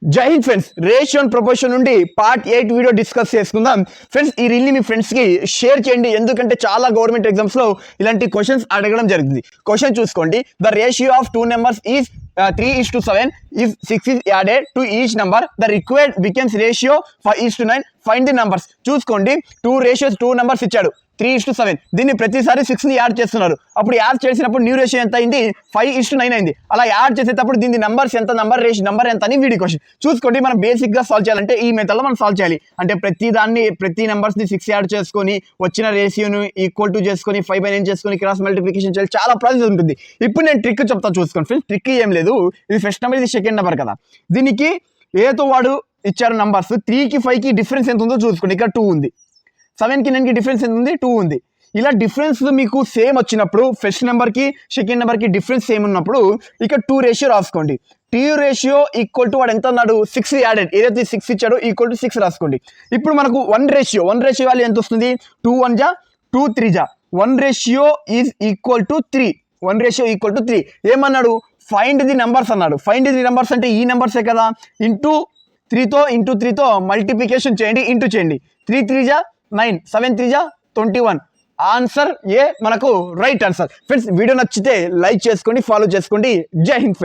జై Hind friends, ratio and proportion నుండి part 8 video discuss చేసుకుందాం. ఫ్రెండ్స్, ఈ రీల్ని మీ ఫ్రెండ్స్కి షేర్ చేయండి, ఎందుకంటే చాలా గవర్నమెంట్ ఎగ్జామ్స్లో ఇలాంటి క్వశ్చన్స్ అడగడం జరుగుతుంది. క్వశ్చన్ చూసుకోండి. The ratio of two numbers is 3:7. If 6 is added to each number, the required becomes ratio 5:9. Find the numbers. చూసుకోండి, టూ నెంబర్స్ ఇచ్చాడు, 3:7. దీన్ని ప్రతిసారి 6ని యాడ్ చేస్తున్నారు. అప్పుడు యాడ్ చేసినప్పుడు న్యూ రేషియో ఎంత అయింది? 5:9 అయింది. అలా యాడ్ చేసేటప్పుడు దీని నంబర్స్ ఎంత, నంబర్ ఎంత అని వీడి క్వశ్చన్. చూసుకోండి, మనం బేసిక్గా సాల్వ్ చేయాలంటే ఈ మెథడ్లో మనం సాల్వ్ చేయాలి. అంటే ప్రతి నెంబర్స్ని 6 యాడ్ చేసుకొని వచ్చిన రేషియోను ఈక్వల్ టు చేసుకొని 5/9 చేసుకొని క్రాస్ మల్టిప్లికేషన్ చేయాలి. చాలా ప్రాసెస్ ఉంటుంది. ఇప్పుడు నేను ట్రిక్ చెప్తాను, చూసుకోండి ఫ్రెండ్స్. ట్రిక్ ఏం లేదు, ఇది ఫస్ట్ నెంబర్, ఇది సెకండ్ నెంబర్ కదా. దీనికి ఏతో వాడు ఇచ్చారు నంబర్స్. 3కి 5కి డిఫరెన్స్ ఎంత ఉందో చూసుకోండి. ఇక్కడ 2 ఉంది. 7కి 9కి డిఫరెన్స్ ఎంత ఉంది? 2 ఉంది. ఇలా డిఫరెన్స్ మీకు సేమ్ వచ్చినప్పుడు, ఫస్ట్ నెంబర్కి సెకండ్ నెంబర్కి డిఫరెన్స్ సేమ్ ఉన్నప్పుడు ఇక్కడ 2 రేషియో రాసుకోండి. 2 రేషియో ఈక్వల్ టు వాడు ఎంత అన్నాడు? 6 యాడెడ్. ఏదైతే 6 ఇచ్చాడో ఈక్వల్ టు 6 రాసుకోండి. ఇప్పుడు మనకు 1 రేషియో వాల్యూ ఎంత వస్తుంది? 2 1 జా 2 3 జా 1 ratio is equal to 3. 1 ratio equal to 3. ఏమన్నాడు? ఫైండ్ ది నెంబర్స్ అన్నాడు. ఫైండ్ ది నెంబర్స్ అంటే ఈ నెంబర్సే కదా. ఇంటూ 3తో మల్టిప్లికేషన్ చేయండి, ఇంటూ చేయండి. 3 3 జా 9, 7 3 జా 21. ఆన్సర్ ఏ మనకు రైట్ ఆన్సర్. ఫ్రెండ్స్, వీడియో నచ్చితే లైక్ చేసుకోండి, ఫాలో చేసుకోండి. జై హింద్.